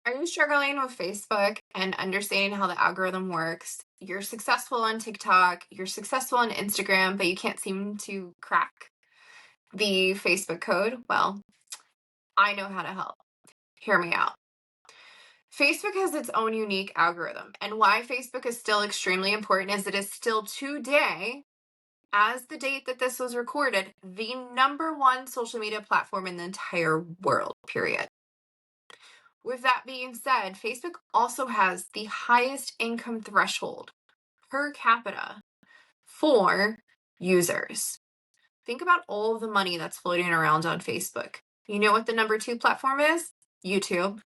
Are you struggling with Facebook and understanding how the algorithm works? You're successful on TikTok, you're successful on Instagram, but you can't seem to crack the Facebook code? Well, I know how to help. Hear me out. Facebook has its own unique algorithm, and why Facebook is still extremely important is it is still today, as the date that this was recorded, the #1 social media platform in the entire world, period. With that being said, Facebook also has the highest income threshold per capita for users. Think about all of the money that's floating around on Facebook. You know what the #2 platform is? YouTube.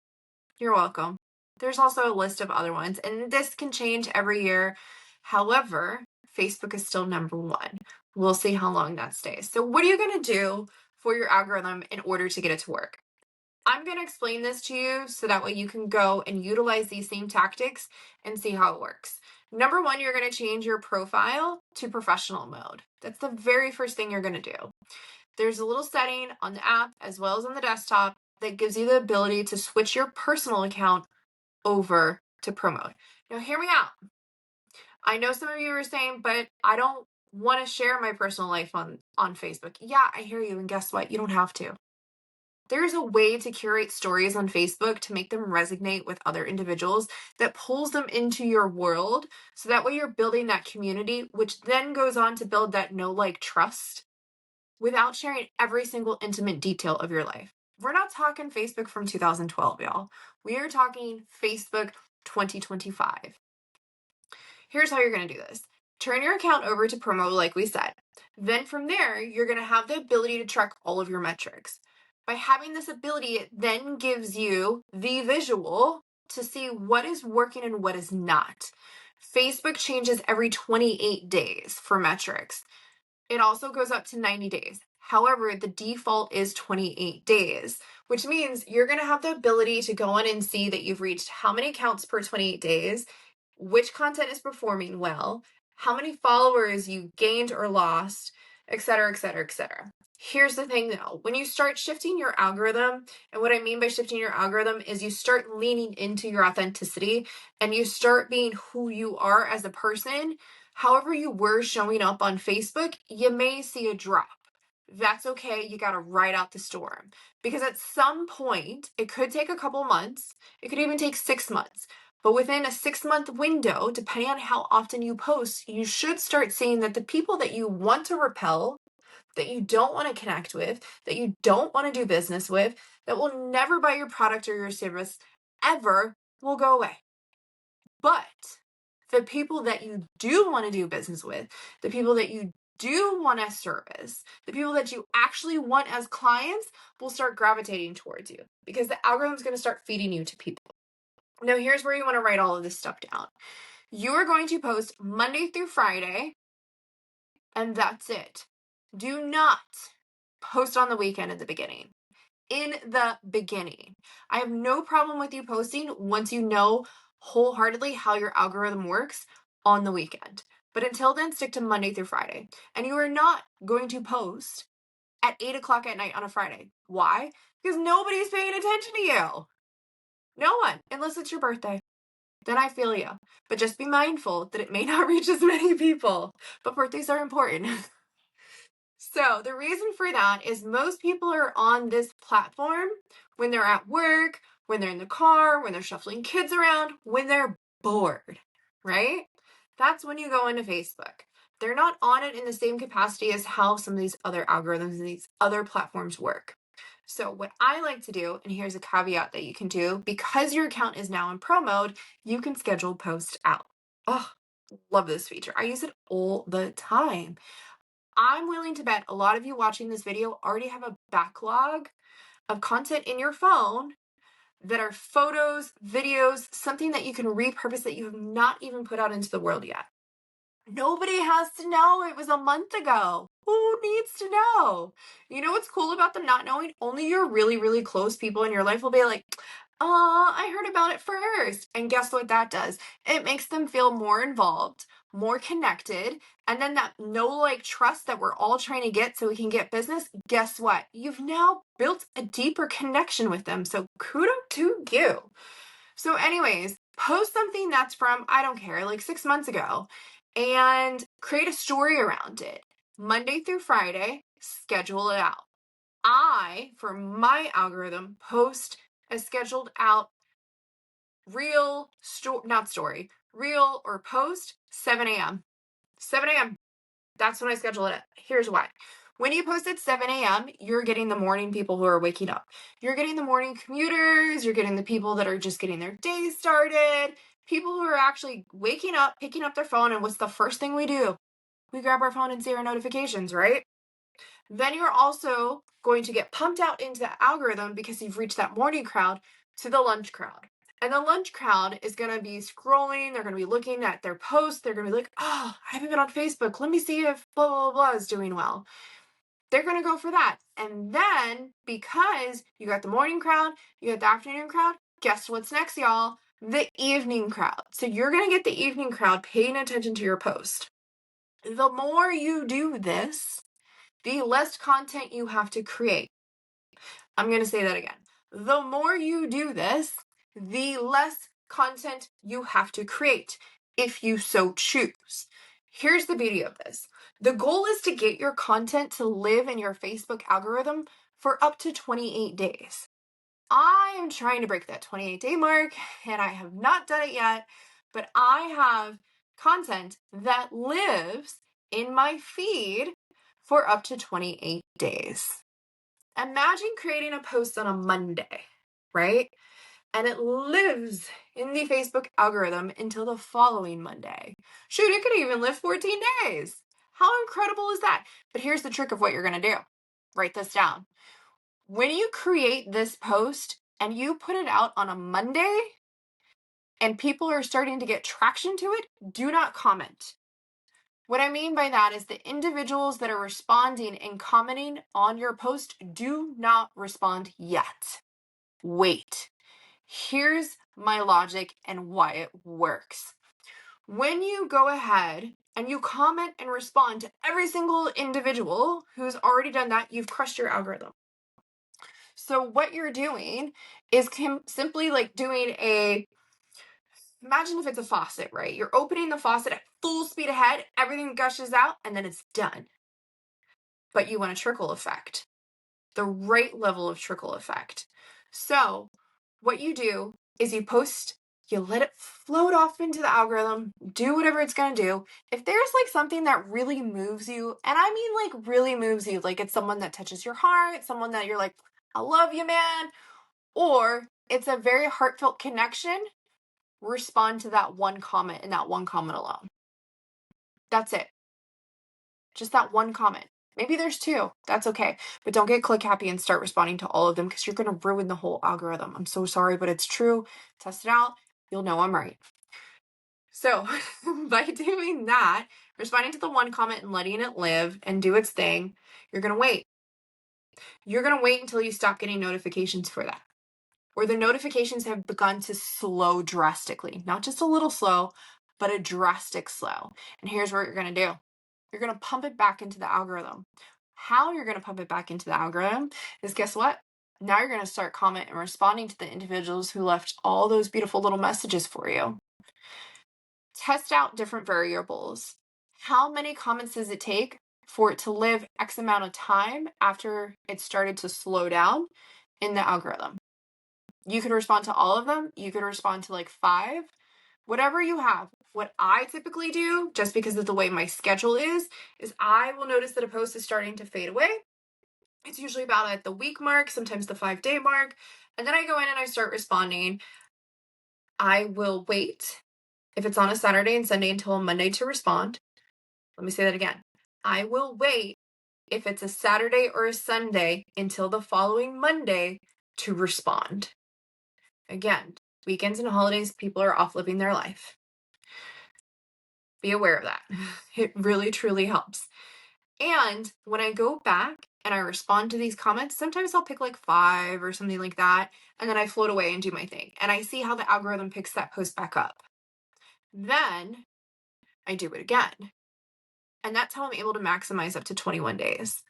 You're welcome. There's also a list of other ones, and this can change every year. However, Facebook is still #1. We'll see how long that stays. So what are you going to do for your algorithm in order to get it to work? I'm going to explain this to you so that way you can go and utilize these same tactics and see how it works. #1, you're going to change your profile to professional mode. That's the very first thing you're going to do. There's a little setting on the app as well as on the desktop that gives you the ability to switch your personal account over to pro mode. Now, hear me out. I know some of you are saying, but I don't want to share my personal life on Facebook. Yeah, I hear you. And guess what? You don't have to. There's a way to curate stories on Facebook to make them resonate with other individuals that pulls them into your world. So that way you're building that community, which then goes on to build that know, like, trust without sharing every single intimate detail of your life. We're not talking Facebook from 2012, y'all. We are talking Facebook 2025. Here's how you're going to do this. Turn your account over to promo, like we said. Then from there, you're going to have the ability to track all of your metrics. By having this ability, it then gives you the visual to see what is working and what is not. Facebook changes every 28 days for metrics. It also goes up to 90 days. However, the default is 28 days, which means you're going to have the ability to go on and see that you've reached how many accounts per 28 days, which content is performing well, how many followers you gained or lost, etc., etc., etc. Here's the thing though, when you start shifting your algorithm, and what I mean by shifting your algorithm is you start leaning into your authenticity and you start being who you are as a person. However you were showing up on Facebook, you may see a drop. That's okay. You got to ride out the storm because at some point, it could take a couple months. It could even take 6 months. But within a 6-month window, depending on how often you post, you should start seeing that the people that you want to repel, that you don't want to connect with, that you don't want to do business with, that will never buy your product or your service ever will go away. But the people that you do want to do business with, the people that you do want to service, the people that you actually want as clients will start gravitating towards you because the algorithm is going to start feeding you to people. Now, here's where you want to write all of this stuff down. You are going to post Monday through Friday, and that's it. Do not post on the weekend at the beginning. In the beginning. I have no problem with you posting once you know wholeheartedly how your algorithm works on the weekend. But until then, stick to Monday through Friday. And you are not going to post at 8 o'clock at night on a Friday. Why? Because nobody's paying attention to you. No one, unless it's your birthday. Then I feel you. But just be mindful that it may not reach as many people. But birthdays are important. So the reason for that is most people are on this platform when they're at work, when they're in the car, when they're shuffling kids around, when they're bored, right? That's when you go into Facebook. They're not on it in the same capacity as how some of these other algorithms and these other platforms work. So what I like to do, and here's a caveat that you can do, because your account is now in pro mode, you can schedule post out. Oh, love this feature. I use it all the time. I'm willing to bet a lot of you watching this video already have a backlog of content in your phone that are photos, videos, something that you can repurpose that you have not even put out into the world yet. Nobody has to know it was a month ago. Who needs to know? You know what's cool about them not knowing? Only your really, really close people in your life will be like, oh, I heard about it first. And guess what that does? It makes them feel more involved, more connected. And then that know, like, trust that we're all trying to get so we can get business. Guess what? You've now built a deeper connection with them. So kudos to you. So anyways, post something that's from, I don't care, like 6 months ago, and create a story around it. Monday through Friday, schedule it out. For my algorithm, post a scheduled out reel, reel or post 7 a.m. 7 a.m. That's when I schedule it. Here's why. When you post at 7 a.m., you're getting the morning people who are waking up. You're getting the morning commuters. You're getting the people that are just getting their day started. People who are actually waking up, picking up their phone, and what's the first thing we do? We grab our phone and see our notifications, right? Then you're also going to get pumped out into the algorithm because you've reached that morning crowd to the lunch crowd. And the lunch crowd is going to be scrolling. They're going to be looking at their posts. They're going to be like, oh, I haven't been on Facebook. Let me see if blah, blah, blah is doing well. They're going to go for that. And then because you got the morning crowd, you got the afternoon crowd, guess what's next, y'all? The evening crowd. So you're going to get the evening crowd paying attention to your post. The more you do this, the less content you have to create. I'm going to say that again. The more you do this, the less content you have to create, if you so choose. Here's the beauty of this. The goal is to get your content to live in your Facebook algorithm for up to 28 days. I am trying to break that 28-day mark, and I have not done it yet, but I have content that lives in my feed for up to 28 days. Imagine creating a post on a Monday, right? And it lives in the Facebook algorithm until the following Monday. Shoot, it could even live 14 days. How incredible is that? But here's the trick of what you're going to do. Write this down. When you create this post and you put it out on a Monday and people are starting to get traction to it, do not comment. What I mean by that is the individuals that are responding and commenting on your post, do not respond yet. Wait. Here's my logic and why it works. When you go ahead and you comment and respond to every single individual who's already done that, you've crushed your algorithm. So what you're doing is simply like doing imagine if it's a faucet, right? You're opening the faucet at full speed ahead, everything gushes out, and then it's done. But you want a trickle effect, the right level of trickle effect. So what you do is you post, you let it float off into the algorithm, do whatever it's going to do. If there's like something that really moves you, and I mean like really moves you, like it's someone that touches your heart, someone that you're like, I love you, man, or it's a very heartfelt connection, respond to that one comment and that one comment alone. That's it. Just that one comment. Maybe there's two. That's okay. But don't get click happy and start responding to all of them because you're going to ruin the whole algorithm. I'm so sorry, but it's true. Test it out. You'll know I'm right. So by doing that, responding to the one comment and letting it live and do its thing, you're going to wait. You're going to wait until you stop getting notifications for that, or the notifications have begun to slow drastically. Not just a little slow, but a drastic slow. And here's what you're going to do. You're going to pump it back into the algorithm. How you're going to pump it back into the algorithm is, guess what? Now you're going to start commenting and responding to the individuals who left all those beautiful little messages for you. Test out different variables. How many comments does it take for it to live X amount of time after it started to slow down in the algorithm? You could respond to all of them. You could respond to like 5, whatever you have. What I typically do, just because of the way my schedule is I will notice that a post is starting to fade away. It's usually about at the week mark, sometimes the 5-day mark. And then I go in and I start responding. I will wait if it's on a Saturday and Sunday until a Monday to respond. Let me say that again. I will wait if it's a Saturday or a Sunday until the following Monday to respond. Again, weekends and holidays, people are off living their life. Be aware of that. It really, truly helps. And when I go back and I respond to these comments, sometimes I'll pick like 5 or something like that, and then I float away and do my thing. And I see how the algorithm picks that post back up. Then I do it again. And that's how I'm able to maximize up to 21 days.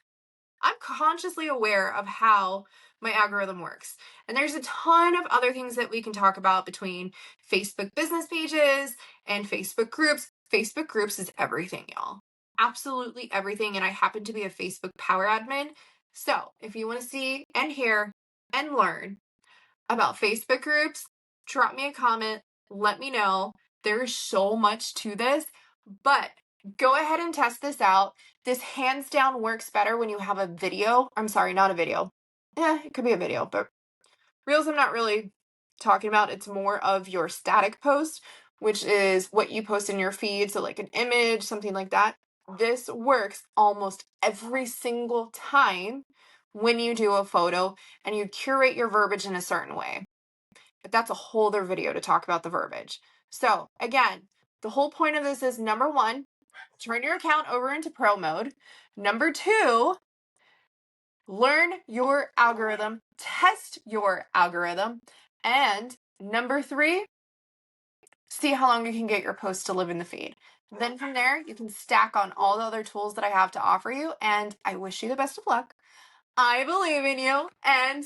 I'm consciously aware of how my algorithm works. And there's a ton of other things that we can talk about between Facebook business pages and Facebook groups. Facebook groups is everything, y'all. Absolutely everything. And I happen to be a Facebook power admin. So if you want to see and hear and learn about Facebook groups, drop me a comment. Let me know. There is so much to this, but go ahead and test this out. This hands down works better when you have a video. I'm sorry, not a video. It could be a video, but Reels I'm not really talking about. It's more of your static post, which is what you post in your feed. So like an image, something like that. This works almost every single time when you do a photo and you curate your verbiage in a certain way. But that's a whole other video to talk about the verbiage. So again, the whole point of this is number one, turn your account over into pro mode. Number two, learn your algorithm, test your algorithm. And number three, see how long you can get your posts to live in the feed. Then from there, you can stack on all the other tools that I have to offer you. And I wish you the best of luck. I believe in you. And